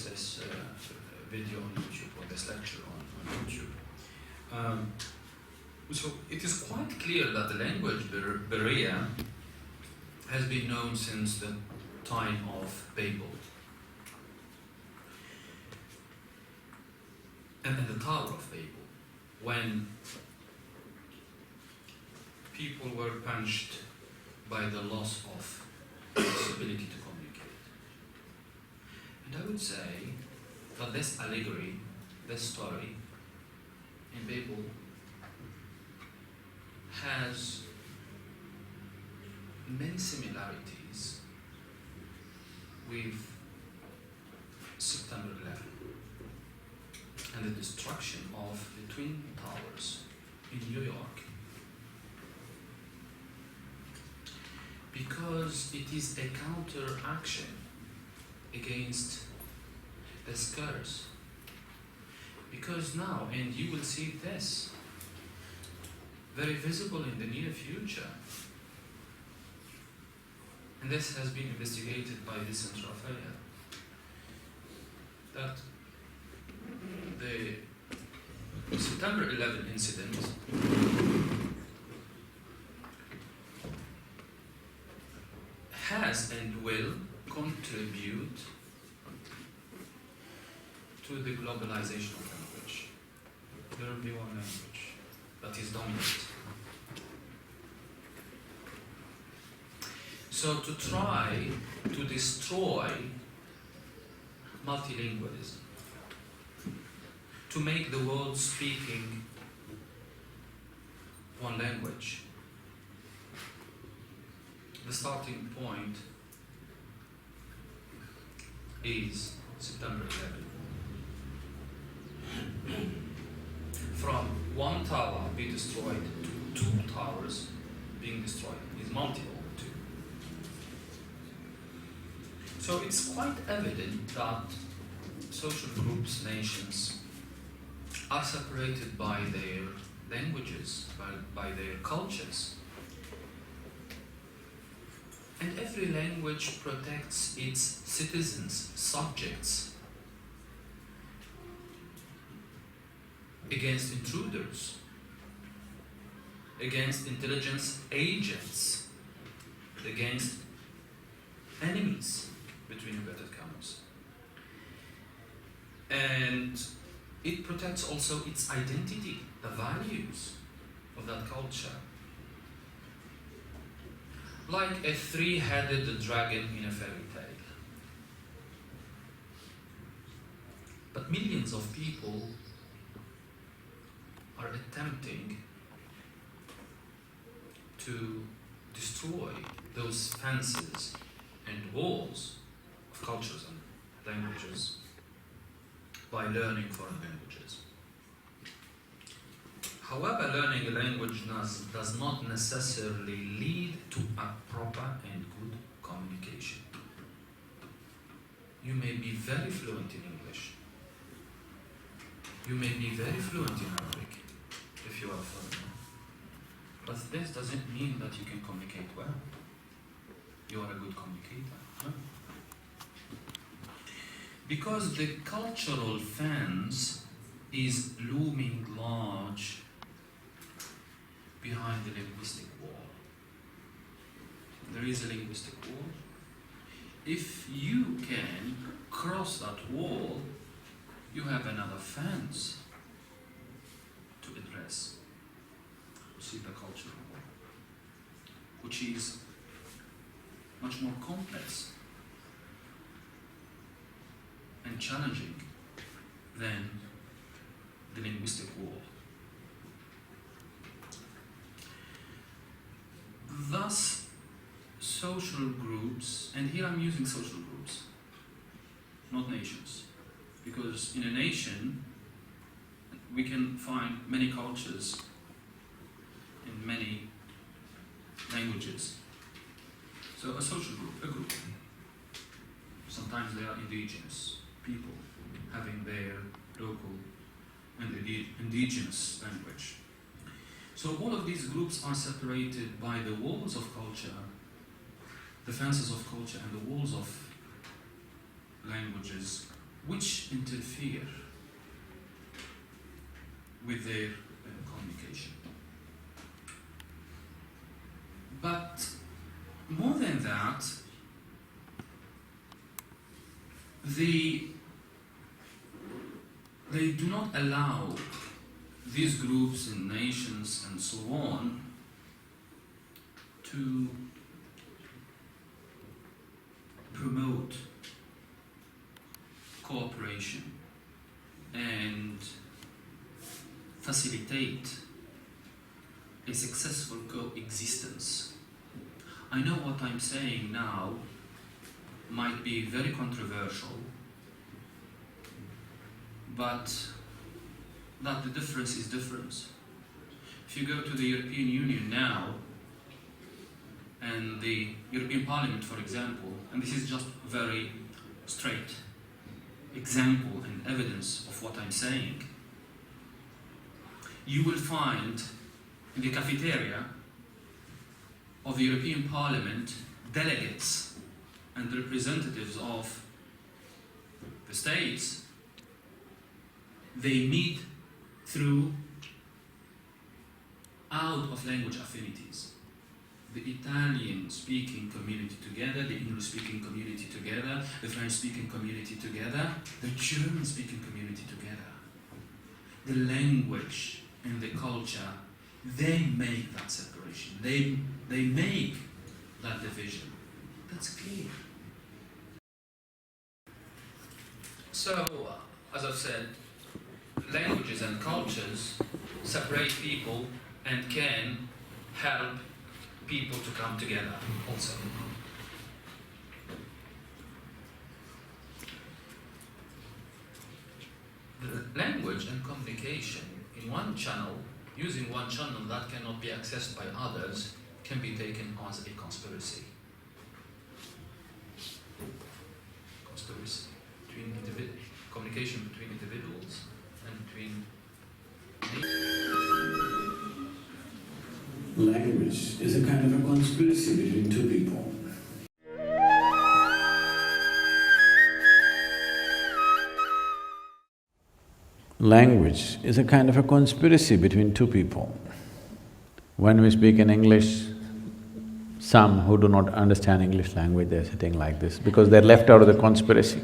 this video on YouTube, or this lecture on YouTube. So it is quite clear that the language barrier has been known since the time of Babel. And in the Tower of Babel, when people were punished by the loss of possibility to communicate. And I would say that this allegory, this story in Babel has many similarities with September 11 and the destruction of the Twin Towers in New York, because it is a counteraction against this curse. Because now, and you will see this very visible in the near future, and this has been investigated by Vincent Raphael, that the September 11 incident has and will contribute to the globalization of language. There will be one language that is dominant. So to try to destroy multilingualism, to make the world speaking one language, the starting point is September 11. From one tower being destroyed to two towers being destroyed is multiple two. So it's quite evident that social groups, nations, are separated by their languages, by their cultures. And every language protects its citizens, subjects, against intruders, against intelligence agents, against enemies, between inverted commas. And it protects also its identity, the values of that culture. Like a three-headed dragon in a fairy tale. But millions of people are attempting to destroy those fences and walls of cultures and languages by learning foreign languages. However, learning a language does not necessarily lead to a proper and good communication. You may be very fluent in English. You may be very fluent in Arabic if you are a foreigner. But this doesn't mean that you can communicate well. You are a good communicator. No? Because the cultural fence is looming large behind the linguistic wall. There is a linguistic wall. If you can cross that wall, you have another fence to address. You see the cultural wall, which is much more complex and challenging than the linguistic wall. Thus, social groups, and here I'm using social groups, not nations, because in a nation we can find many cultures in many languages. So a social group, a group. Sometimes they are indigenous people having their local and indigenous language. So all of these groups are separated by the walls of culture, the fences of culture, and the walls of languages which interfere with their communication. But more than that, they do not allow these groups and nations and so on to promote cooperation and facilitate a successful coexistence. I know what I'm saying now might be very controversial, but that the difference is difference. If you go to the European Union now, and the European Parliament, for example, and this is just very straight example and evidence of what I'm saying, you will find in the cafeteria of the European Parliament delegates and representatives of the states. They meet through out of language affinities. The Italian-speaking community together, the English-speaking community together, the French-speaking community together, the German-speaking community together. The language and the culture, they make that separation. They make that division. That's clear. So, as I've said, languages and cultures separate people and can help people to come together also. The language and communication in one channel, using one channel that cannot be accessed by others, can be taken as a conspiracy. Conspiracy between communication between individuals and between Language is a kind of a conspiracy between two people. Language is a kind of a conspiracy between two people. When we speak in English, some who do not understand English language, they're sitting like this because they're left out of the conspiracy.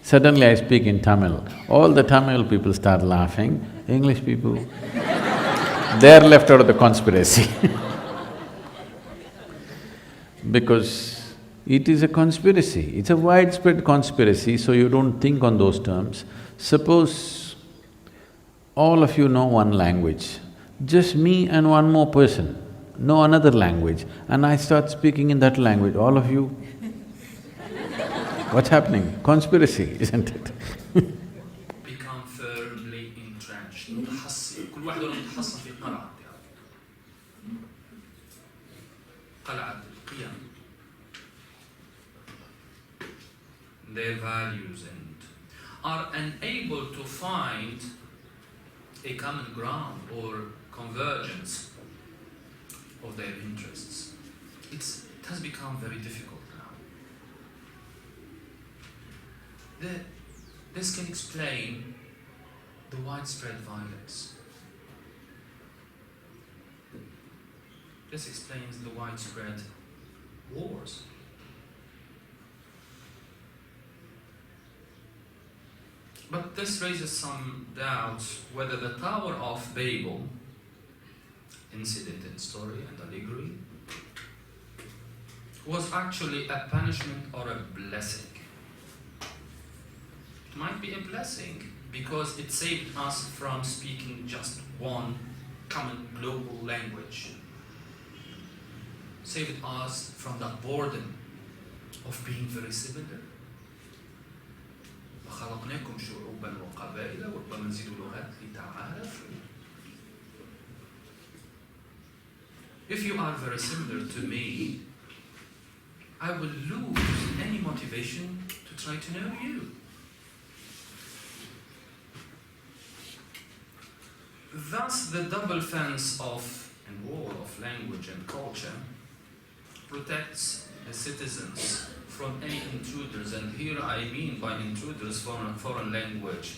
Suddenly I speak in Tamil, all the Tamil people start laughing, English people, they're left out of the conspiracy because it is a conspiracy, it's a widespread conspiracy, so you don't think on those terms. Suppose all of you know one language, just me and one more person know another language, and I start speaking in that language, all of you, what's happening? Conspiracy, isn't it? become firmly entrenched. كل واحد متحصن في قلعة قلعة القيم. Their values and are unable to find a common ground or convergence of their interests. It has become very difficult now. This can explain the widespread violence. This explains the widespread wars. But this raises some doubts whether the Tower of Babel incident in story and allegory was actually a punishment or a blessing. It might be a blessing because it saved us from speaking just one common global language. Saved us from that boredom of being very similar. خلقناكم شعوبا وقبائل وربما نزيد لغات لتعارفوا. If you are very similar to me, I will lose any motivation to try to know you. Thus, the double fence and wall of language and culture protects the citizens from any intruders, and here I mean by intruders foreign language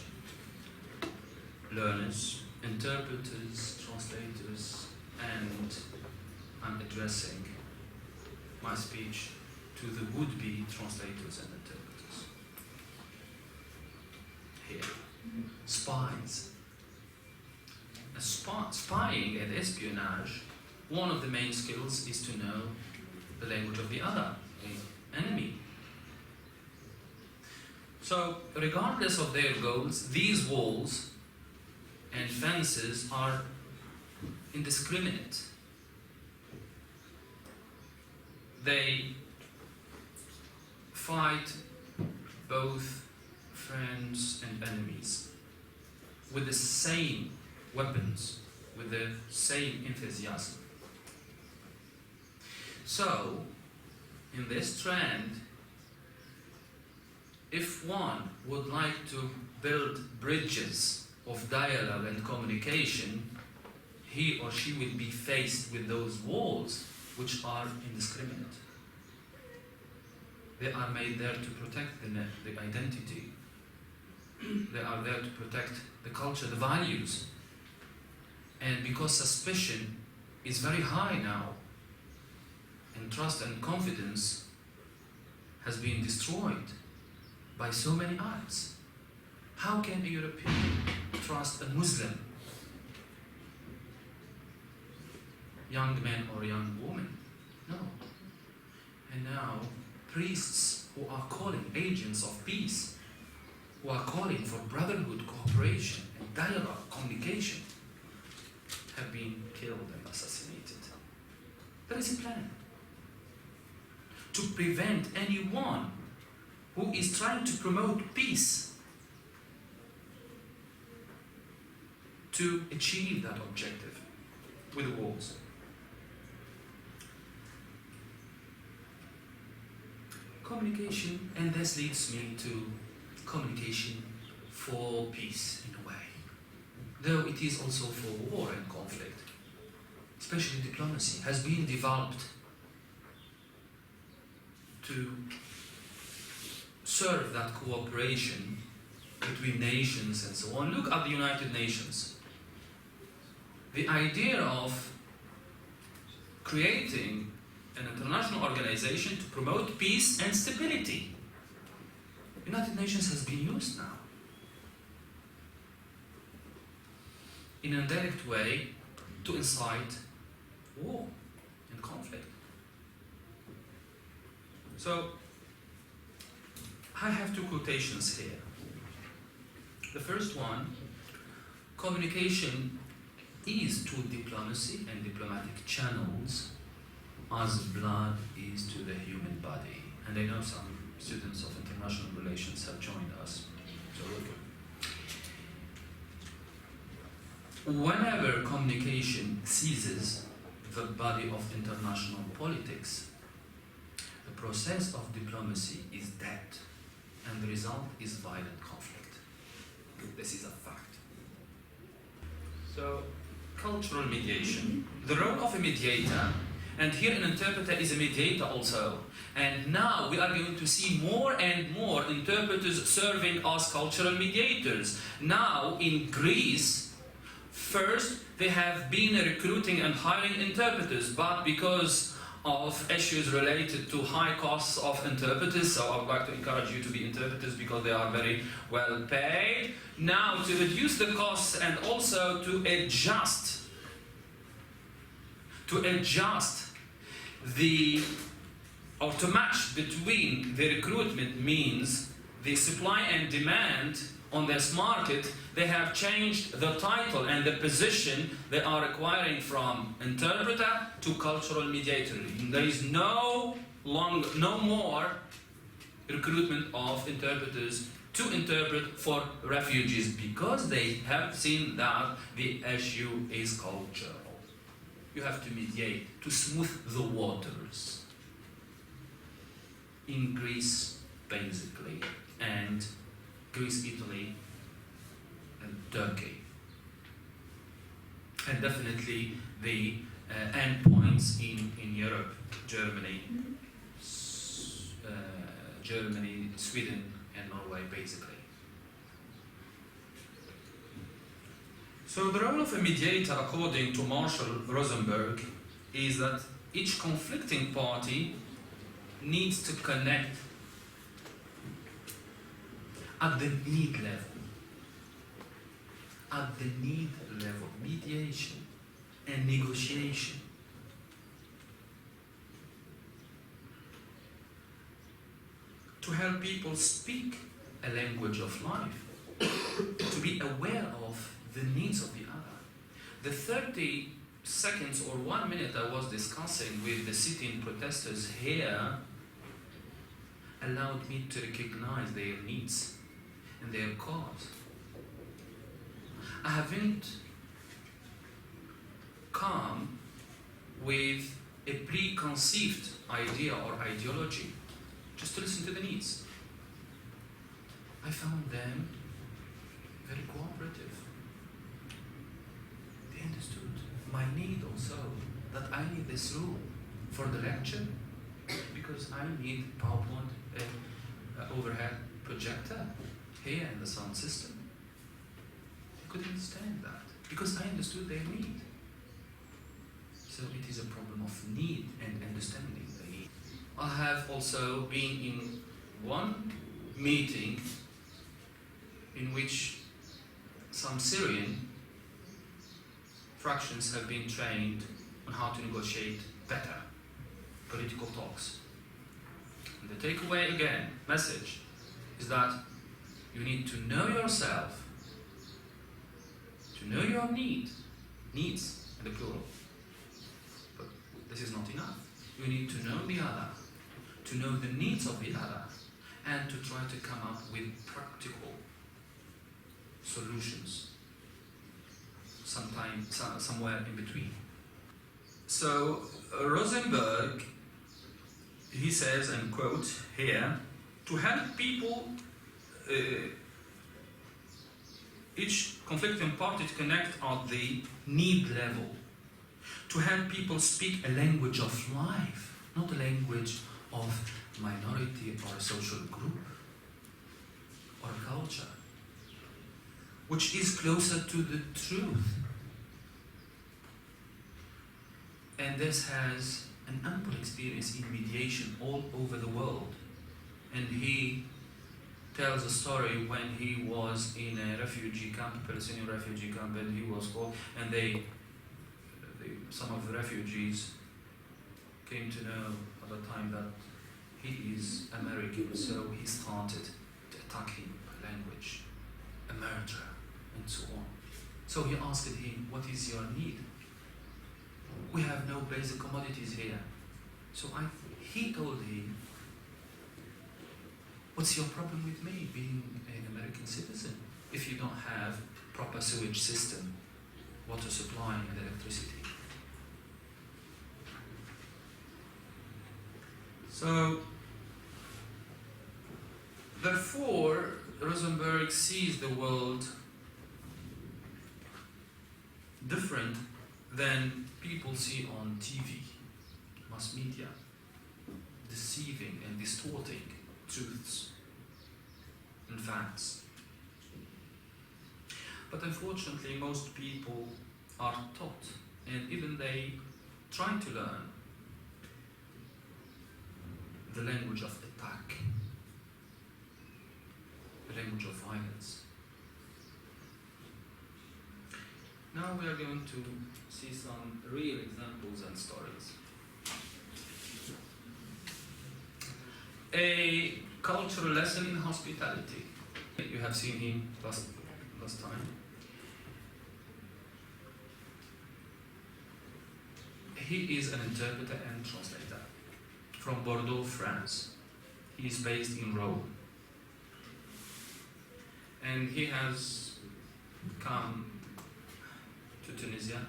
learners, interpreters, translators, and I'm addressing my speech to the would-be translators and interpreters. Here, spies. Spying and espionage, one of the main skills is to know the language of the other, the enemy. So, regardless of their goals, these walls and fences are indiscriminate. They fight both friends and enemies with the same weapons, with the same enthusiasm. So, in this trend, if one would like to build bridges of dialogue and communication, he or she will be faced with those walls which are indiscriminate. They are made there to protect the identity. They are there to protect the culture, the values. And because suspicion is very high now, and trust and confidence has been destroyed by so many acts, how can a European trust a Muslim, young man or young woman? No. And now, priests who are calling agents of peace, who are calling for brotherhood, cooperation, and dialogue, communication, have been killed and assassinated. There is a plan to prevent anyone who is trying to promote peace to achieve that objective with the walls. Communication, and this leads me to communication for peace in a way, though it is also for war and conflict. Especially diplomacy has been developed to serve that cooperation between nations and so on. Look at the United Nations. The idea of creating an international organization to promote peace and stability. United Nations has been used now in a direct way to incite war and conflict. So, I have two quotations here. The first one, communication is to diplomacy and diplomatic channels as blood is to the human body. And I know some students of international relations have joined us, so welcome. Whenever communication seizes the body of international politics, the process of diplomacy is dead, and the result is violent conflict. This is a fact. So, cultural mediation. The role of a mediator, and here an interpreter is a mediator also, and now we are going to see more and more interpreters serving as cultural mediators. Now, in Greece, first they have been recruiting and hiring interpreters, but because of issues related to high costs of interpreters, so I would like to encourage you to be interpreters because they are very well paid. Now, to reduce the costs and also to adjust the, or to match between the recruitment means the supply and demand on this market, they have changed the title and the position they are acquiring from interpreter to cultural mediator. There is no more recruitment of interpreters to interpret for refugees because they have seen that the issue is cultural. You have to mediate to smooth the waters. In Greece, basically, and Greece, Italy, and Turkey. And definitely the endpoints in Europe, Germany, Germany, Sweden and Norway basically. So the role of a mediator, according to Marshall Rosenberg, is that each conflicting party needs to connect at the need level. At the need level, mediation and negotiation. To help people speak a language of life, to be aware of the needs of the other. The 30 seconds or 1 minute I was discussing with the sitting protesters here allowed me to recognize their needs and their cause. I haven't come with a preconceived idea or ideology, just to listen to the needs. I found them very cooperative. They understood my need also, that I need this room for the lecture because I need PowerPoint overhead projector here in the sound system. They could understand that because I understood their need. So it is a problem of need and understanding the need. I have also been in one meeting in which some Syrian fractions have been trained on how to negotiate better political talks. And the takeaway again, message, is that you need to know yourself, to know your needs in the plural. But this is not enough. You need to know the other, to know the needs of the other, and to try to come up with practical solutions, somewhere in between. So Rosenberg, he says, and quote here, to help people, each conflicting party to connect at the need level, to help people speak a language of life, not a language of minority or a social group or culture, which is closer to the truth. And this has an ample experience in mediation all over the world. And he tells a story when he was in a refugee camp, a Palestinian refugee camp, and he was called, and some of the refugees came to know at the time that he is American, so he started to attack him by language, a murderer, and so on. So he asked him, what is your need? We have no basic commodities here. So he told him, what's your problem with me being an American citizen if you don't have proper sewage system, water supply and electricity? So, therefore, Rosenberg sees the world different than people see on TV, mass media, deceiving and distorting truths and facts. But unfortunately, most people are taught, and even they try to learn, the language of attack, the language of violence. Now we are going to see some real examples and stories. A cultural lesson in hospitality. You have seen him last time. He is an interpreter and translator from Bordeaux, France. He is based in Rome. And he has come to Tunisia.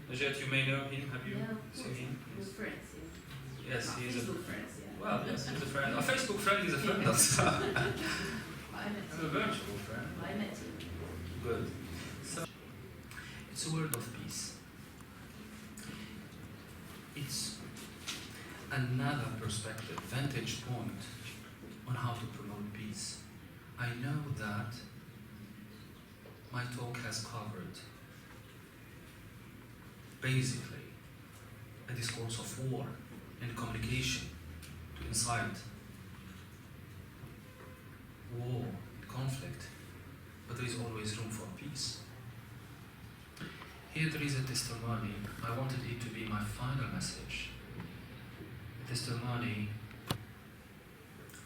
Najat, you may know him. Have you seen him? We're friends, yeah. Yes, he is a Facebook friends, yeah. well, yes, he's a friend. A Facebook friend is a friend. That's I met a virtual friend. I met you. Good. So it's a word of peace. It's another perspective, vantage point on how to promote peace. I know that my talk has covered basically a discourse of war and communication to incite war and conflict, but there is always room for peace. Here there is a testimony. I wanted it to be my final message. A testimony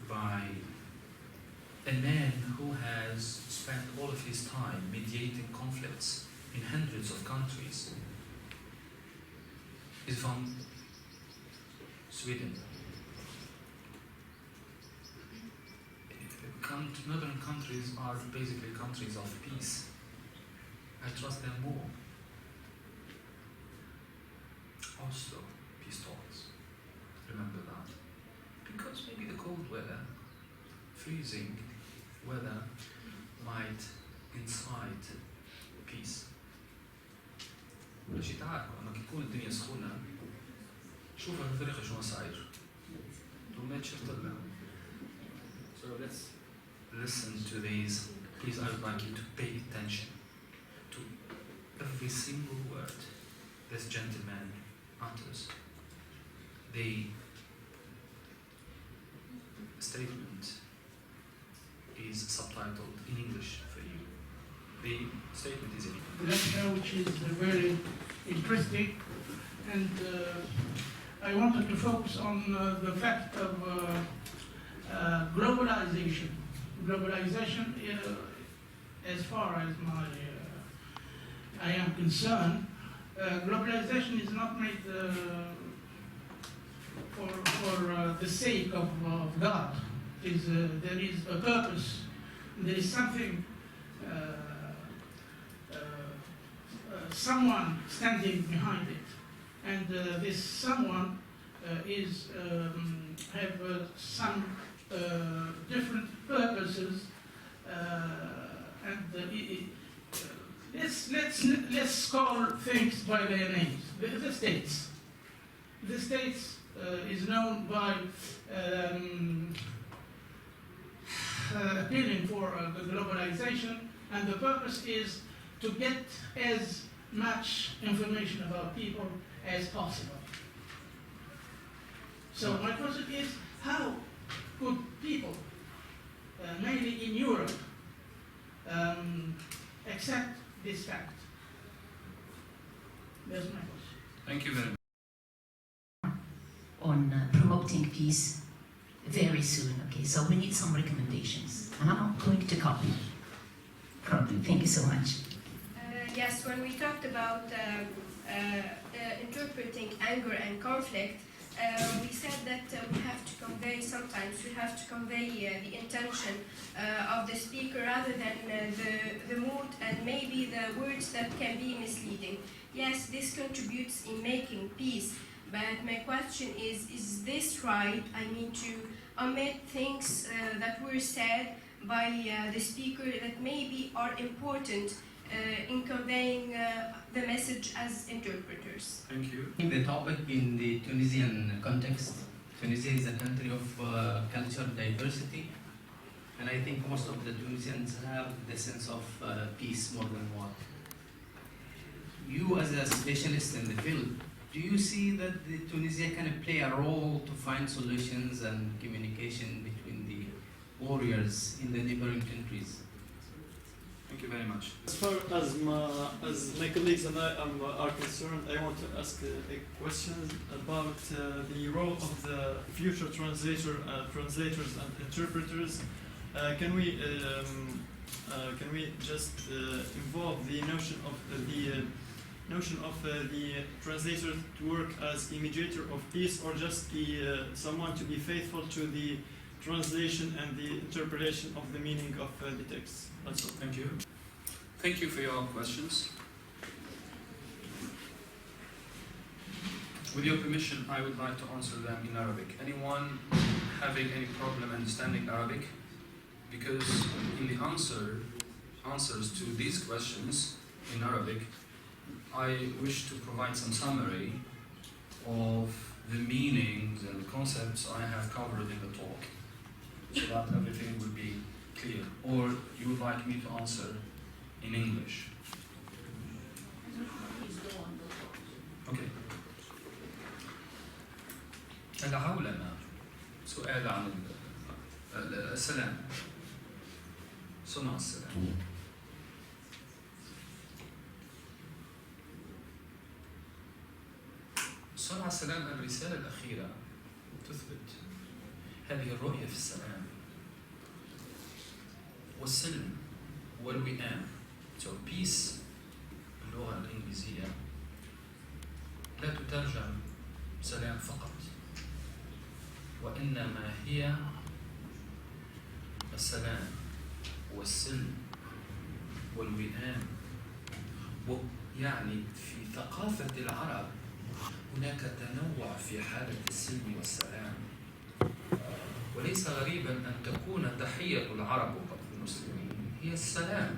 by a man who has spent all of his time mediating conflicts in hundreds of countries. He's from Sweden. Northern countries are basically countries of peace. I trust them more. Also, peace talks. Remember that. Because maybe the cold weather, freezing weather, might incite peace. باش تعرفوا لما تكون الدنيا سخونة شوف الفريق شلون صاير وما تشتغل. So let's listen to these. Please, I would like you to pay attention to every single word this gentleman utters. The statement is subtitled in English for you. The statement is in English. The lecture, which is very interesting, and I wanted to focus on the fact of globalization. Globalization, as far as I am concerned, globalization is not made for the sake of God. There is a purpose. There is something. Someone standing behind it, and this someone is have some different purposes, and let's call things by their names. The States. The States is known by appealing for the globalization, and the purpose is to get as much information about people as possible. So my question is, how could people, mainly in Europe, accept this fact? That's my question. Thank you very much. On promoting peace very soon. Okay, so we need some recommendations, and I'm not going to copy from you. Thank you so much. Yes, when we talked about interpreting anger and conflict, we said that we have to convey, sometimes we have to convey the intention of the speaker rather than the mood and maybe the words that can be misleading. Yes, this contributes in making peace, but my question is this right? I mean, to omit things that were said by the speaker that maybe are important in conveying the message as interpreters. Thank you. The topic in the Tunisian context. Tunisia is a country of cultural diversity, and I think most of the Tunisians have the sense of peace more than war. You, as a specialist in the field, do you see that Tunisia can play a role to find solutions and communication between the warriors in the neighboring countries? Thank you very much. As far as my colleagues and I are concerned, I want to ask a question about the role of the future translators and interpreters. Can we just involve the notion of the translator to work as a mediator of peace, or just someone to be faithful to the translation and the interpretation of the meaning of the text? That's all. Thank you. Thank you for your questions. With your permission, I would like to answer them in Arabic. Anyone having any problem understanding Arabic? Because in the answers to these questions in Arabic, I wish to provide some summary of the meanings and the concepts I have covered in the talk. so that everything will be clear? Or you would like me to answer in English? Okay. العولمة سؤال عن السلام، صنع السلام. صنع السلام الرسالة الأخيرة تثبت هذه الرؤية في السلام والسلم والوئام. So peace باللغة الإنجليزية لا تترجم سلام فقط، وإنما هي السلام والسلم والوئام. يعني في ثقافة العرب هناك تنوع في حالة السلم والسلام، وليس غريبا أن تكون تحية العرب المسلمين هي السلام.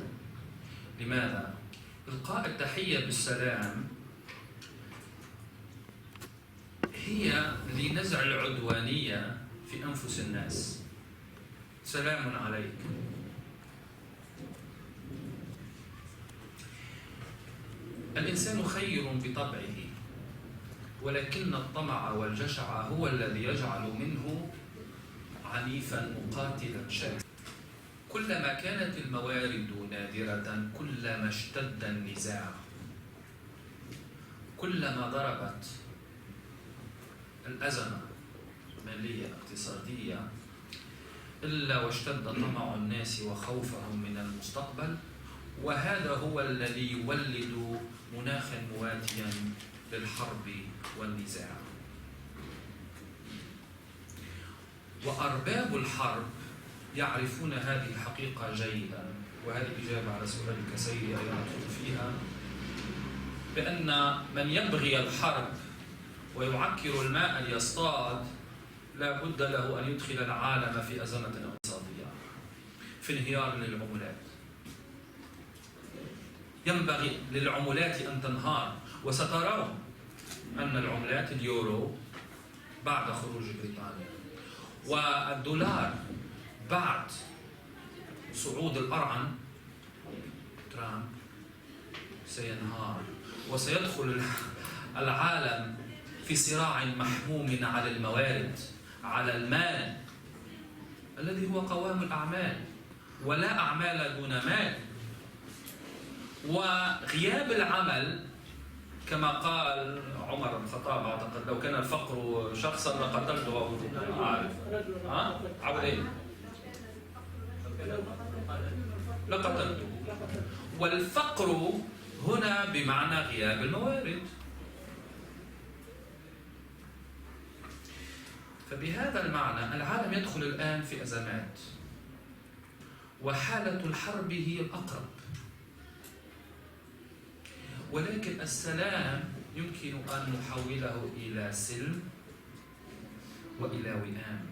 لماذا؟ إلقاء التحية بالسلام هي لنزع العدوانية في أنفس الناس. سلام عليك. الإنسان خير بطبعه، ولكن الطمع والجشع هو الذي يجعل منه عنيفا مقاتلا شرسا. كلما كانت الموارد نادرة كلما اشتد النزاع، كلما ضربت الأزمة مالية اقتصادية إلا واشتد طمع الناس وخوفهم من المستقبل، وهذا هو الذي يولد مناخا مواتيا للحرب والنزاع. وأرباب الحرب يعرفون هذه الحقيقة جيدا، وهذه إجابة على سؤالك سيدي أيضا فيها، بأن من يبغي الحرب ويعكر الماء ليصطاد لا بد له أن يدخل العالم في أزمة اقتصادية، في انهيار للعملات. ينبغي للعملات أن تنهار، وسترون أن العملات اليورو بعد خروج بريطانيا والدولار بعد صعود الأرعن ترامب سينهار، وسيدخل العالم في صراع محموم على الموارد، على المال الذي هو قوام الأعمال، ولا أعمال دون مال. وغياب العمل كما قال عمر بن الخطاب أعتقد، لو كان الفقر شخصا لقتلته أو أعرف عبد إيه؟ لقتلته. والفقر هنا بمعنى غياب الموارد. فبهذا المعنى العالم يدخل الآن في أزمات، وحالة الحرب هي الأقرب، ولكن السلام يمكن أن نحوله إلى سلم وإلى وئام.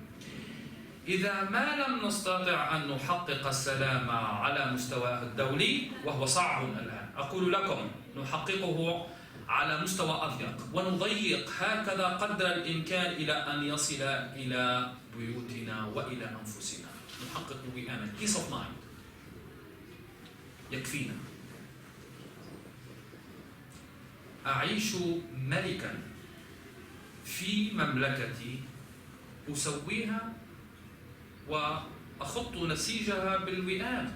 إذا ما لم نستطع أن نحقق السلام على مستواه الدولي، وهو صعب الآن، أقول لكم نحققه على مستوى أضيق ونضيق هكذا قدر الإمكان إلى أن يصل إلى بيوتنا وإلى أنفسنا، نحقق وئاما peace of mind يكفينا. أعيش ملكا في مملكتي أسويها وأخط نسيجها بالوئام.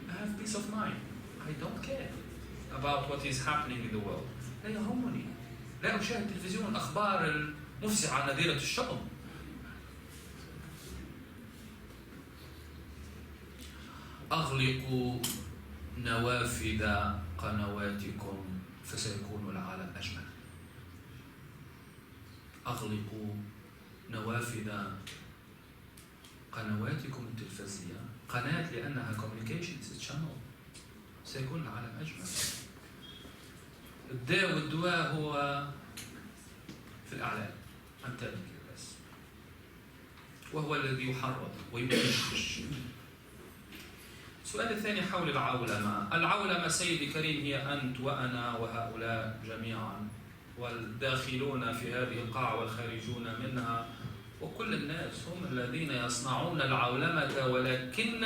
I have peace of mind. I don't care about what is happening in the world. لا يهمني، لا أشاهد تلفزيون الأخبار المفزعة نذيرة الشؤم. أغلقوا نوافذ قنواتكم فسيكون العالم أجمل. أغلقوا نوافذ قنواتكم التلفزية، قناة لأنها communications channel، سيكون العالم أجمل. الداء والدواء هو في الأعلام I'm telling you this، وهو الذي يحرض ويبشر. السؤال الثاني حول العولمة. العولمة سيدي كريم هي أنت وأنا وهؤلاء جميعا، والداخلون في هذه القاعة والخارجون منها، وكل الناس هم الذين يصنعون العولمة، ولكن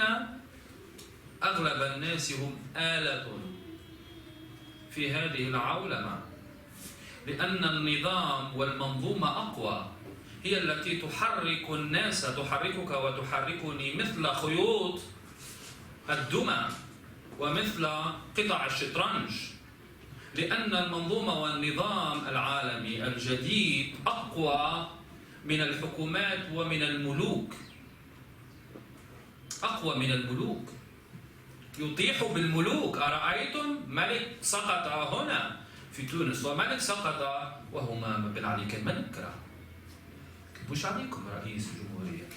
أغلب الناس هم آلة في هذه العولمة، لأن النظام والمنظومة أقوى، هي التي تحرك الناس، تحركك وتحركني مثل خيوط الدمى ومثل قطع الشطرنج، لأن المنظومة والنظام العالمي الجديد أقوى من الحكومات ومن الملوك، أقوى من الملوك، يطيح بالملوك. أرأيتم ملك سقط هنا في تونس وملك سقط وهو ما بن علي كان ملك، مش عليكم رئيس الجمهورية،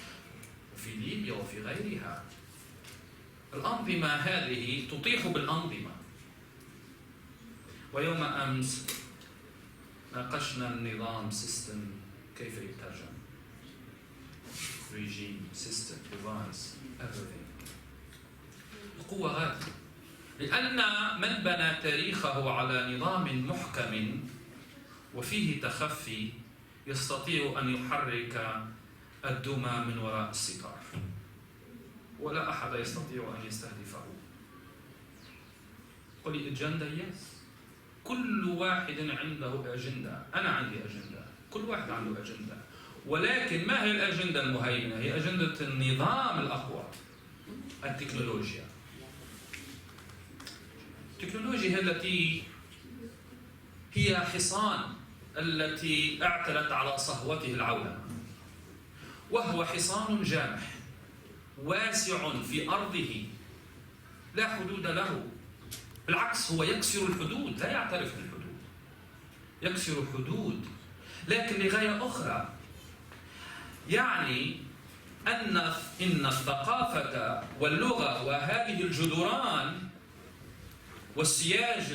في ليبيا وفي غيرها. الأنظمة هذه تطيح بالأنظمة. ويوم أمس ناقشنا النظام سيستم كيف يترجم، ريجيم سيستم ديفايس everything. القوة غالية، لأن من بنى تاريخه على نظام محكم وفيه تخفي يستطيع أن يحرك الدمى من وراء الستار، ولا أحد يستطيع أن يستهدفه. قل لي أجندة؟ يس، كل واحد عنده أجندة، أنا عندي أجندة، كل واحد عنده أجندة، ولكن ما هي الأجندة المهيمنة؟ هي أجندة النظام الأقوى، التكنولوجيا. التكنولوجيا هي التي هي حصان التي اعتلت على صهوته العولمة، وهو حصان جامح واسع في أرضه لا حدود له، بالعكس هو يكسر الحدود، لا يعترف بالحدود، يكسر الحدود لكن لغاية أخرى. يعني إن الثقافة واللغة وهذه الجدران والسياج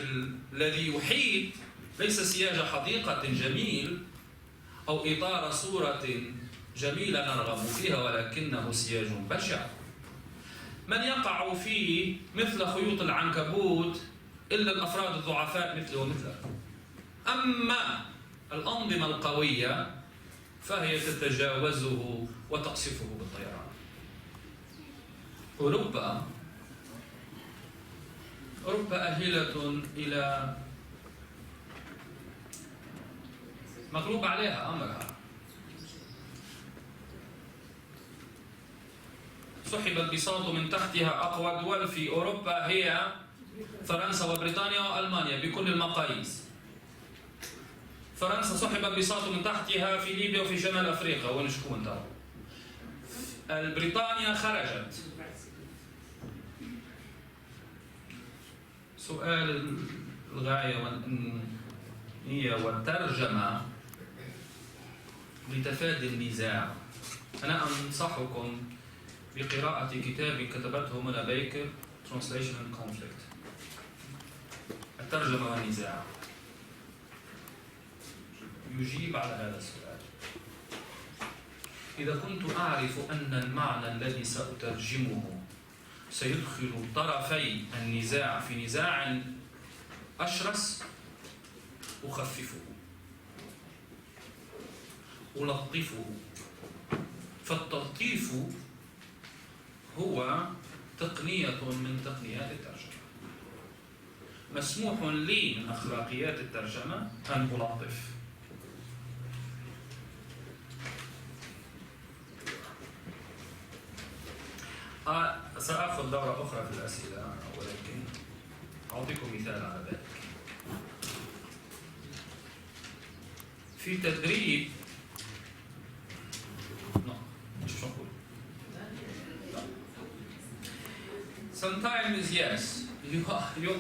الذي يحيط ليس سياج حديقة جميل أو إطار صورة جميلة نرغب فيها، ولكنه سياج بشع من يقع فيه مثل خيوط العنكبوت إلا الأفراد الضعفاء مثله ومثله. أما الأنظمة القوية فهي تتجاوزه وتقصفه بالطيران. أوروبا أهلة إلى مغلوب عليها أمرها، سحب البساط من تحتها. أقوى دول في أوروبا هي فرنسا وبريطانيا وألمانيا بكل المقاييس. فرنسا سحب البساط من تحتها في ليبيا وفي شمال أفريقيا، وين شكون ترى؟ بريطانيا خرجت. سؤال الغاية والنية والترجمة لتفادي النزاع. أنا أنصحكم بقراءة كتاب كتبته منى بيكر Translation and Conflict، الترجمة والنزاع، يجيب على هذا السؤال. إذا كنت أعرف أن المعنى الذي سأترجمه سيدخل طرفي النزاع في نزاع أشرس أخففه ألطفه. فالتلطيف هو تقنية من تقنيات الترجمة. مسموح لي من أخلاقيات الترجمة أن ألطف. سأخذ دورة أخرى في الأسئلة، ولكن أعطيكم مثال على ذلك. في تدريب sometimes yes, you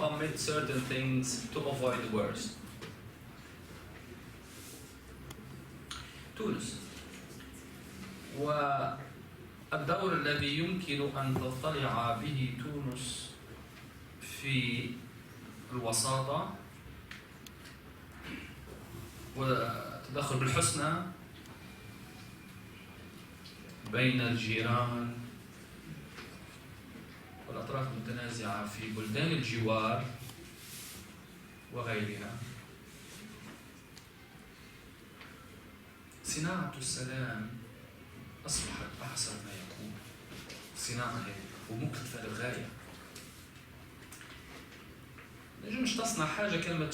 omit certain things to avoid the worst. تونس، والدور الذي يمكن أن تطلع به تونس في الوساطة والتدخل بالحسنى بين الجيران والأطراف المتنازعة في بلدان الجوار وغيرها. صناعة السلام أصبحت أحسن ما يكون. صناعة هيك ومكلفة للغاية. نجمش تصنع حاجة كلمة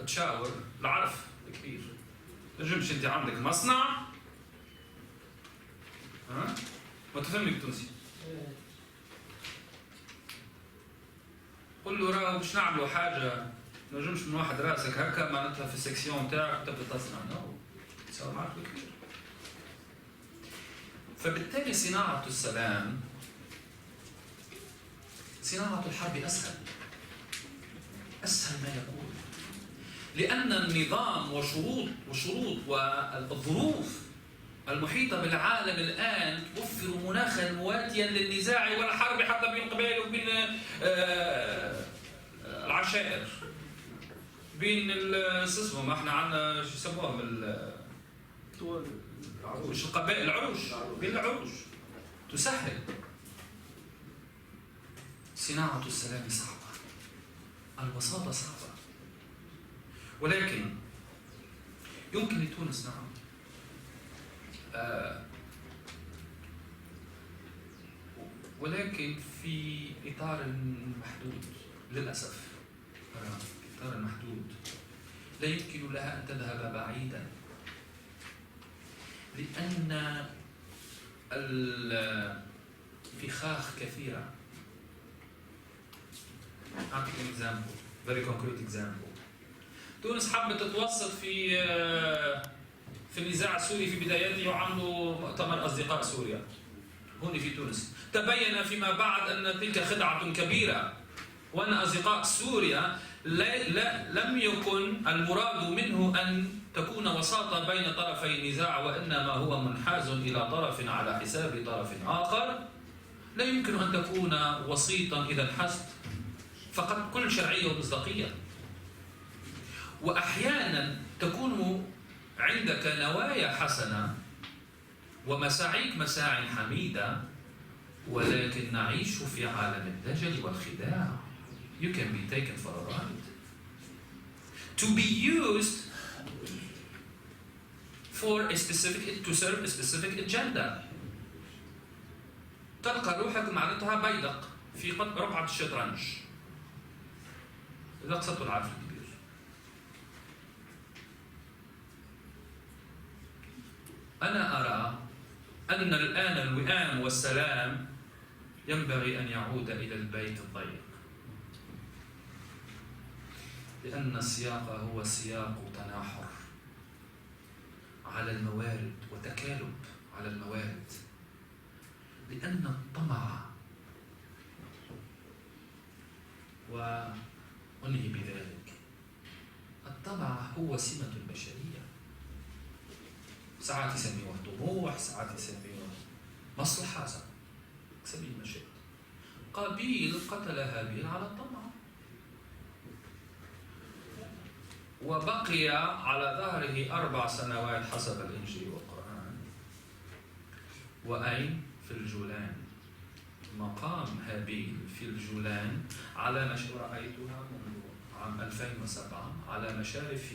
تشاور العرف كبير. نجمش أنت عندك مصنع ها؟ ما تفهمني بالتونسي. قل له راهو باش نعملوا حاجة نجمش من واحد راسك هكا معناتها في السكسيون تاعك تبدا تصنع. نو تساوي معك بكبير. فبالتالي صناعة السلام صناعة الحرب أسهل ما يكون، لأن النظام وشروط والظروف المحيطة بالعالم الآن توفر مناخا مواتيا للنزاع والحرب حتى بين القبائل وبين العشائر، بين اسمه ما احنا عندنا شو يسموها العروش، القبائل العروش، بين العروش تسهل. صناعة السلام صعبة، الوساطة صعبة، ولكن يمكن لتونس نعم ولكن في إطار محدود للأسف. إطار محدود لا يمكن لها أن تذهب بعيدا، لأن الفخاخ كثيرة. أعطيك example, very concrete example. تونس حبت تتوسط في النزاع السوري في بداياته وعملوا مؤتمر أصدقاء سوريا هنا في تونس. تبين فيما بعد أن تلك خدعة كبيرة، وأن أصدقاء سوريا لم يكن المراد منه أن تكون وساطة بين طرفي النزاع، وإنما هو منحاز إلى طرف على حساب طرف آخر. لا يمكن أن تكون وسيطا إذا انحست، فقد كل شرعية ومصداقية. وأحيانا تكون عندك نوايا حسنة ومساعيك مساع حميدة، ولكن نعيش في عالم الدجل والخداع. You can be taken for a ride. To be used to serve a specific agenda. تلقى روحك معناتها بيدق في رقعة الشطرنج. إذا قصدت العارف الكبير. أنا أرى أن الآن الوئام والسلام ينبغي أن يعود إلى البيت الضيق، لأن السياق هو سياق تناحر على الموارد وتكالب على الموارد، لأن الطمع، وأنهي بذلك، الطمع هو سمة البشرية. ساعات يسميوه طموح، ساعات يسميوه مصلحة، سبيل المشيت. قابيل قتل هابيل على الطمع، وبقي على ظهره 4 سنوات حسب الإنجيل والقرآن. وأين؟ في الجولان. مقام هابيل في الجولان على رأيتها منذ عام 2007 على مشارف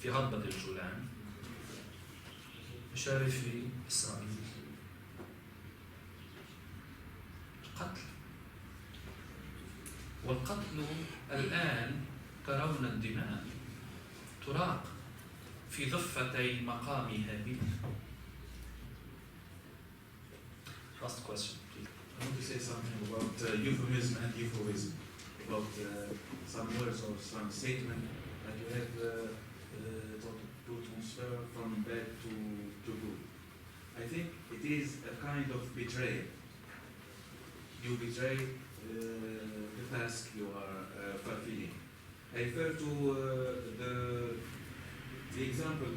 في هضبة الجولان، مشارف إسرائيل. قتل، والقتل الآن ترون الدماء تراق في ضفتي مقام هابيل. Last question, please. I want to say something about euphemism and euphorism, about some words or some statement that you have to transfer from bad to good. I think it is a kind of betrayal. You betray the task you are fulfilling. I refer to the example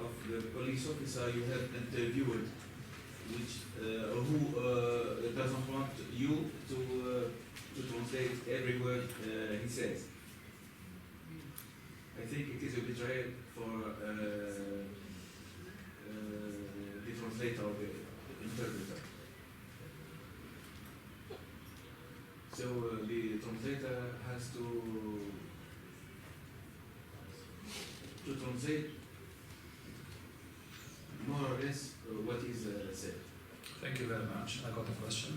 of the police officer you have interviewed, which who doesn't want you to translate every word he says. I think it is a betrayal for the translator or the interpreter. So the translator has to translate more or less what is said. Thank you very much. I got a question.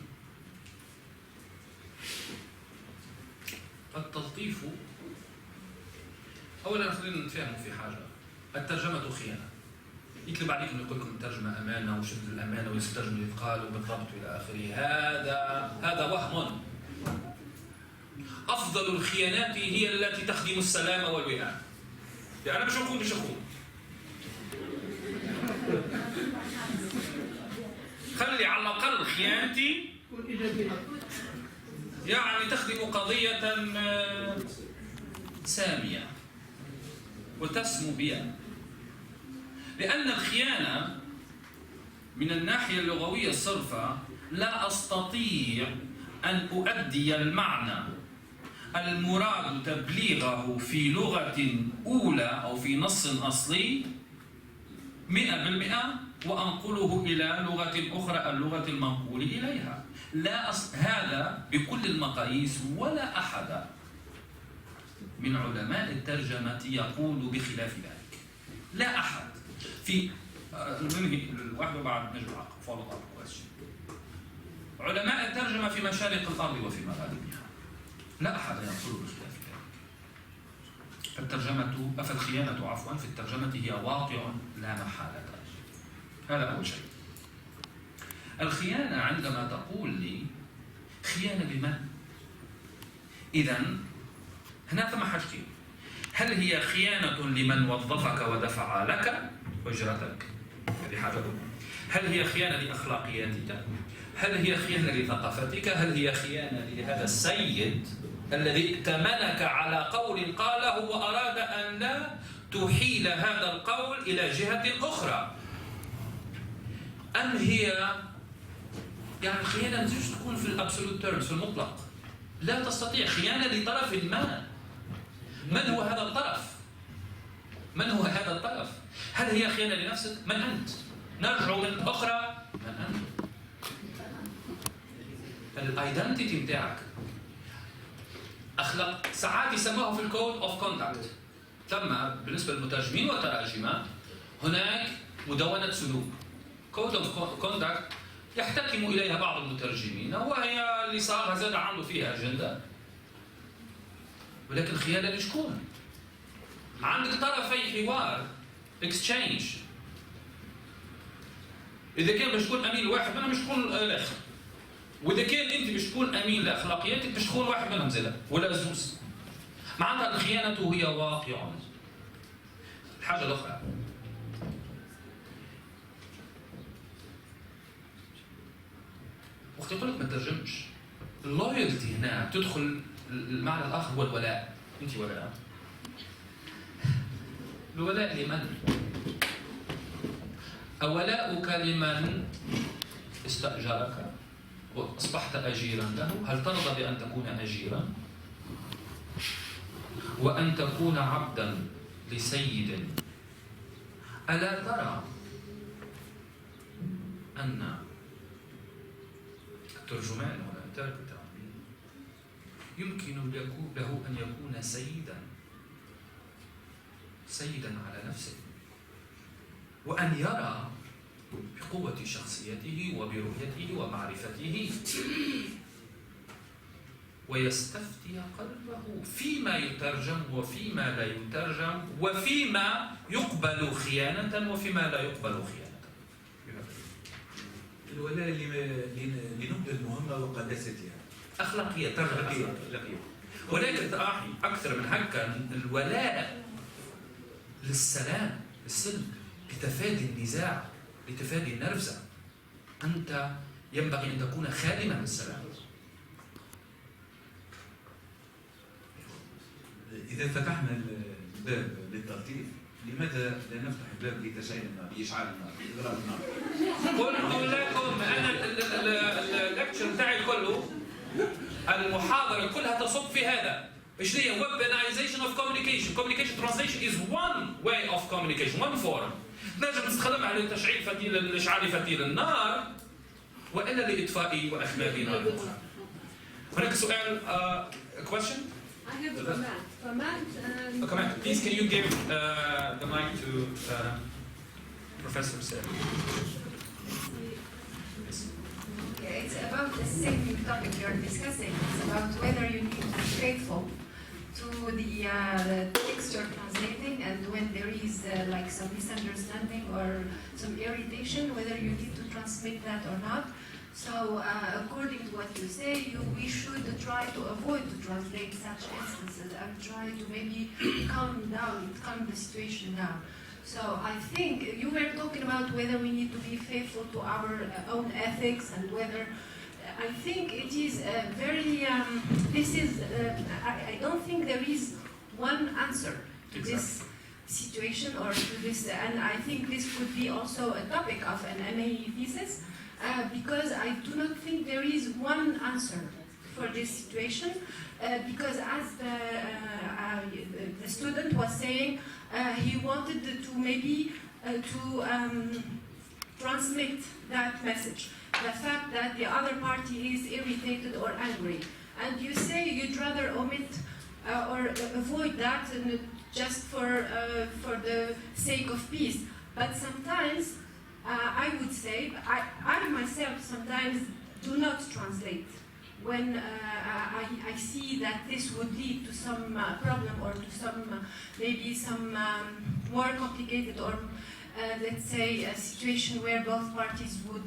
التلطيف، أولا خلينا نتفاهم في حاجة. الترجمة خيانة. يكذب عليكم يقول لكم الترجمة أمانة وشد الأمانة ويسترجم اللي يتقال وبالضبط إلى آخره. هذا وهم. أفضل الخيانات هي التي تخدم السلام والوئام. يعني أنا مش أخون. خلي على الأقل خيانتي يعني تخدم قضية سامية وتسمو بها. لأن الخيانة من الناحية اللغوية الصرفة لا أستطيع أن أؤدي المعنى المراد تبليغه في لغة أولى أو في نص أصلي 100% وأنقله إلى لغة أخرى اللغة المنقول إليها. هذا بكل المقاييس، ولا أحد من علماء الترجمة يقول بخلاف ذلك. لا أحد. في ننهي الواحدة بعد نجمع follow up question. علماء الترجمة في مشارق الأرض وفي مغاربها لا أحد يقول بخلاف ذلك. فالخيانة عفوا في الترجمة هي واقع لا محالة. هذا أول شيء. الخيانة عندما تقول لي خيانة بمن؟ إذن هنا ثم حاجتين. هل هي خيانة لمن وظفك ودفع لك أجرتك؟ هذه حاجة. هل هي خيانة لأخلاقياتك؟ هل هي خيانة لثقافتك؟ هل هي خيانة لهذا السيد الذي ائتمنك على قول قاله وأراد أن لا تحيل هذا القول إلى جهة أخرى؟ أم هي يعني خيانة مش تكون في الأبسولوت تيرمز في المطلق، لا تستطيع خيانة لطرف ما. من هو هذا الطرف؟ من هو هذا الطرف؟ هل هي خيانة لنفسك؟ من أنت؟ نرجع من أخرى، من أنت؟ الايدنتيتي بتاعك. أخلاق ساعات يسموها في الكود أوف كوندكت. ثم بالنسبة للمترجمين والتراجمة هناك مدونة سلوك كود أوف كوندكت يحتكم إليها بعض المترجمين، وهي اللي صار زاد عنده فيها أجندة. ولكن خيانة لشكون؟ عندك طرفي حوار اكسشينج. إذا كان باش تكون أمين واحد منهم باش تكون الآخر، وإذا كان أنت باش تكون أمين لأخلاقياتك باش تكون واحد منهم زيادة ولا زوز. معناتها الخيانة هي واقع. الحاجة الأخرى وقت يقول لك ما ترجمش، اللويالتي هنا تدخل. المعنى الآخر هو الولاء. أنت ولاء. الولاء لمن؟ أولاؤك لمن استأجرك وأصبحت أجيرا له؟ هل ترضى بأن تكون أجيرا وأن تكون عبدا لسيد؟ ألا ترى أن الترجمان ولا الانتربريتر يمكن له أن يكون سيدا على نفسه، وأن يرى بقوة شخصيته وبرؤيته ومعرفته ويستفتي قلبه فيما يترجم وفيما لا يترجم وفيما يقبل خيانة وفيما لا يقبل خيانة. الولاء لنبذ المهمة وقداستها. أخلاقية ترجمة أخلاقية. ولكن أكثر من هكا الولاء للسلام، للسلم، لتفادي النزاع، لتفادي النرفزة. أنت ينبغي أن تكون خادما للسلام. إذا فتحنا الباب للتلطيف، لماذا لا نفتح الباب لتشعيل النار، لإشعال النار، لإضراب النار؟ قلت لكم أنا اللكتشر بتاعي كله، المحاضرة كلها تصب في هذا. ايش هي؟ Weaponization of communication. Communication translation is one way of communication, one form. نجم نستخدمها لتشعيل فتيل لإشعال فتيل النار وإلا لإطفاء وأخبار نار أخرى. هناك سؤال question? I have a comment. Comment. Please, can you give the mic to Professor Sir? Yes. it's about the same topic you're discussing. It's about whether you need to be faithful to the text you're translating, and when there is like some misunderstanding or some irritation, whether you need to transmit that or not. So according to what you say, we should try to avoid to translate such instances and try to maybe calm the situation down. So I think you were talking about whether we need to be faithful to our own ethics, and whether I think it is very. I don't think there is one answer to this situation or to this, and I think this could be also a topic of an MA thesis, because I do not think there is one answer for this situation, because as the student was saying, he wanted to maybe transmit that message, the fact that the other party is irritated or angry, and you say you'd rather omit or avoid that just for the sake of peace. But sometimes I would say I myself sometimes do not translate when I see that this would lead to some problem or to some maybe some more complicated or let's say a situation where both parties would.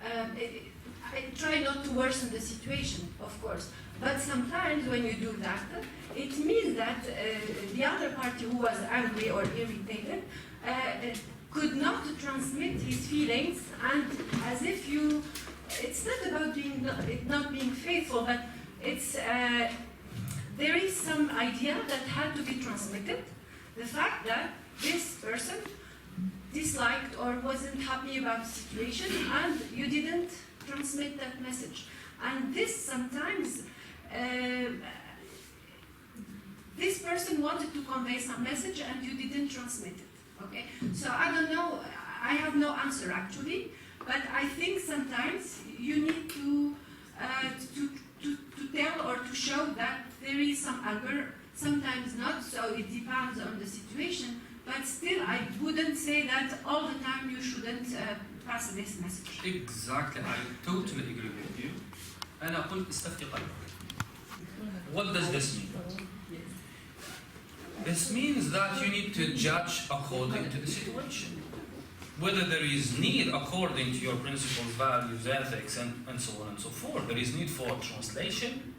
I try not to worsen the situation, of course, but sometimes when you do that, it means that the other party who was angry or irritated could not transmit his feelings, and as if you. It's not about not being faithful, but it's there is some idea that had to be transmitted. The fact that this person disliked or wasn't happy about the situation, and you didn't transmit that message. And this sometimes, this person wanted to convey some message and you didn't transmit it. Okay, so I don't know. I have no answer actually. But I think sometimes you need to tell or to show that there is some anger, sometimes not, so it depends on the situation, but still I wouldn't say that all the time you shouldn't pass this message. Exactly, I totally agree with you. أنا قلت استفتي قلبك. What does this mean? This means that you need to judge according to the situation. Whether there is need according to your principles, values, ethics, and so on and so forth. There is need for translation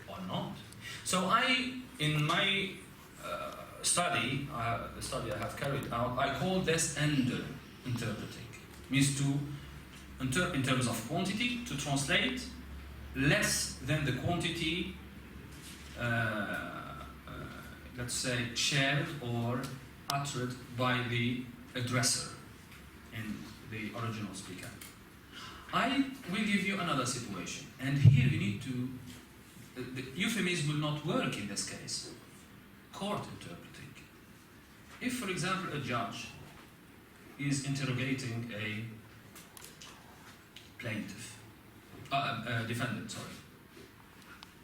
or not. So in my study, the study I have carried out, I call this under-interpreting. Means to, in terms of quantity, to translate less than the quantity, let's say, shared or uttered by the addressor in the original speaker. I will give you another situation, and here you need to, the euphemism will not work in this case. Court interpreting. If, for example, a judge is interrogating a plaintiff, defendant, sorry,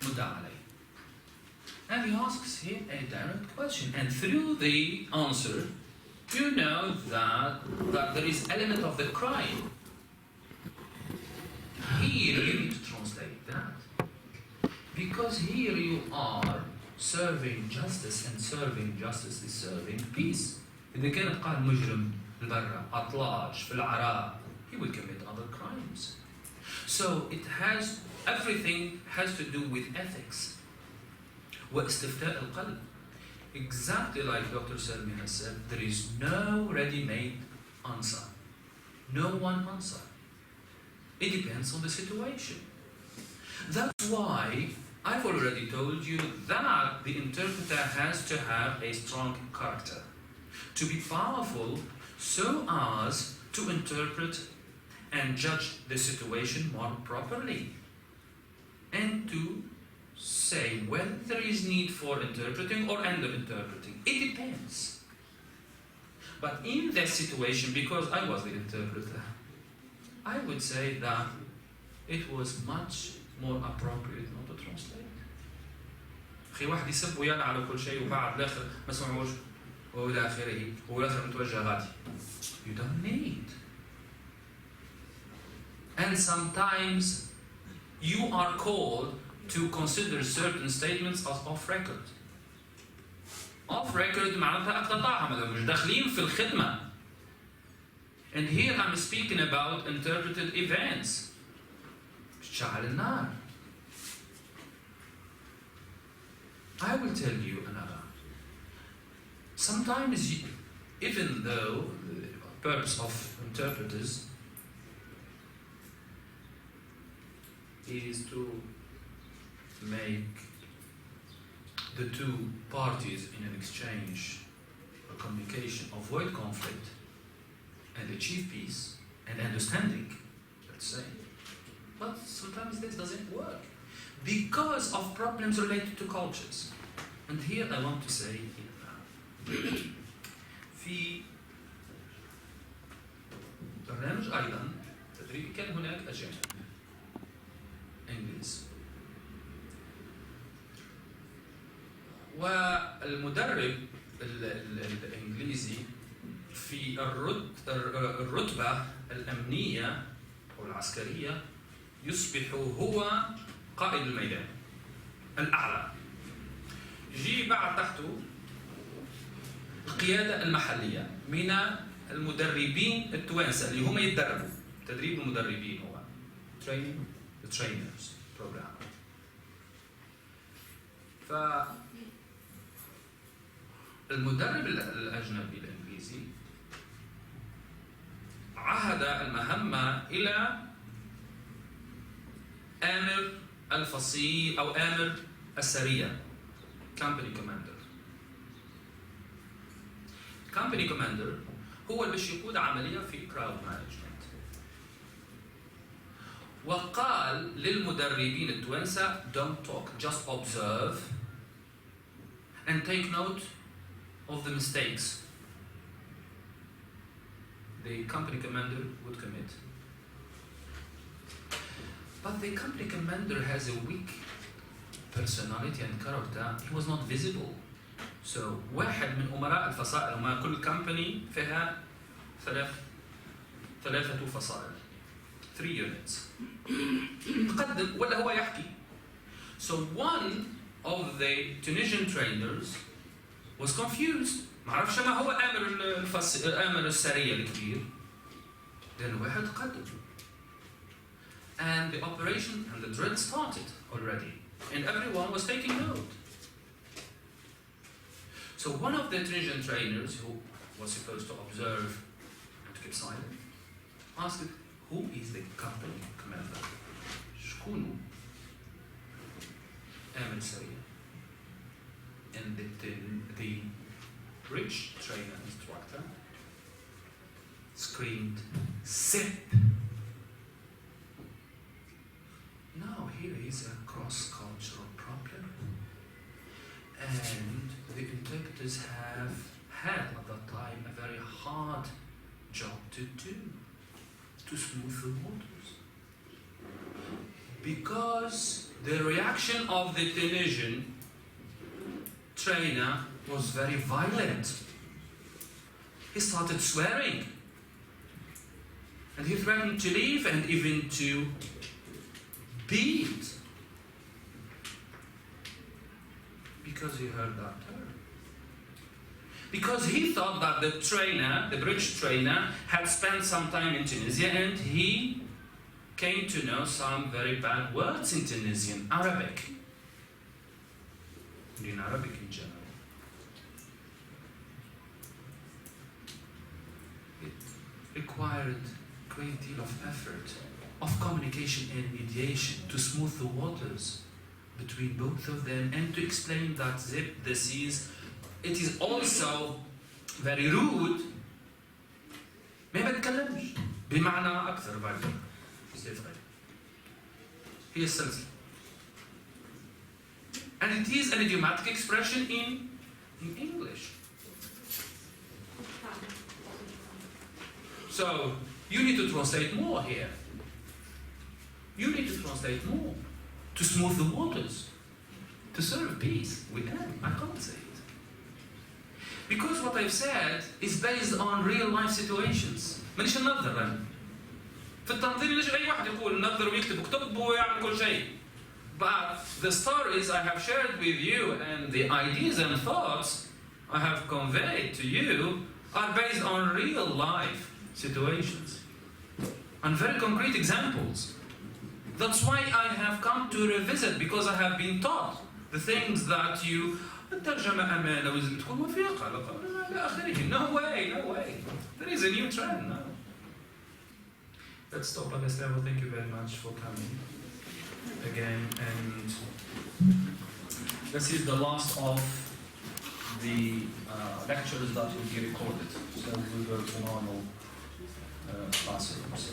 مدعى عليه, and he asks him a direct question, and through the answer, you know that there is element of the crime. Here you need to translate that. Because here you are serving justice, and serving justice is serving peace. إذا كان قال مجرم البرة أطلاج في العراء, he will commit other crimes. So everything has to do with ethics. واستفتاء القلب. Exactly like Dr. Salmi has said, there is no ready-made answer. No one answer. It depends on the situation. That's why I've already told you that the interpreter has to have a strong character, to be powerful so as to interpret and judge the situation more properly, and to say when there is need for interpreting or under-interpreting. It depends. But in that situation, because I was the interpreter, I would say that it was much more appropriate not to translate. أخي واحد يسب ويانا على كل شيء وبعد الآخر ما سمعوش وإلى آخره والآخر متوجه غادي. You don't need. And sometimes you are called to consider certain statements as off record. Off record معناتها اقتطعها مش داخلين في الخدمة. And here I'm speaking about interpreted events. شعل النار. I will tell you another. Sometimes, even though the purpose of interpreters is to make the two parties in an exchange or communication avoid conflict and achieve peace and understanding, let's say. But sometimes this doesn't work because of problems related to cultures. And here I want to say في برنامج أيضا تدريبي كان هناك أجانب إنجليز، والمدرب الإنجليزي في الرتبة الأمنية أو العسكرية يصبح هو قائد الميدان الأعلى. يجي بعد تحته القيادة المحلية من المدربين التوانسة اللي هم يتدربوا. تدريب المدربين هو training the trainers program. فالمدرب الأجنبي الإنجليزي عهد المهمة إلى آمر الفصيل أو آمر السرية company commander. company commander هو اللي باش يقود عملية في crowd management. وقال للمدربين التوانسة don't talk, just observe and take note of the mistakes the company commander would commit. But the company commander has a weak personality and character. He was not visible. So واحد من أمراء الفصائل، وما كل company فيها ثلاثة فصائل 3 units تقدم ولا هو يحكي. So one of the Tunisian trainers was confused. ما عرفش ما هو آمر السرية الكبير. لأن واحد قدم. And the operation and the drill started already. And everyone was taking note. So one of the Tunisian trainers who was supposed to observe and to keep silent asked, who is the company commander? شكونه آمر السرية? And the rich trainer instructor screamed, "Zip!" Now here is a cross-cultural problem, and the interpreters have had at that time a very hard job to do to smooth the waters, because the reaction of the Tunisian trainer was very violent. He started swearing, and he threatened to leave and even to beat, because he heard that term. Because he thought that the trainer, the British trainer, had spent some time in Tunisia and he came to know some very bad words in Tunisian, Arabic, and in Arabic in general. It required a great deal of effort, of communication and mediation to smooth the waters between both of them and to explain that zip, this is, it is also very rude. ما بتكلمش بمعنى أكثر بعد هي السلسلة. And it is an idiomatic expression in English. So you need to translate more here. You need to translate more to smooth the waters, to serve peace. We can. I can't say it. Because what I've said is based on real life situations. مانيش ننظر أنا. في التنظيم يجي أي واحد يقول نظر ويكتب وكتب ويعمل كل شيء. But the stories I have shared with you and the ideas and thoughts I have conveyed to you are based on real life situations and very concrete examples. That's why I have come to revisit, because I have been taught the things that you الترجمة أمانة ولازم تكون وثيقة إلى آخره. No way, no way. There is a new trend now. Let's stop at this level. Thank you very much for coming again, and this is the last of the lectures that will be recorded. So we go to normal classrooms.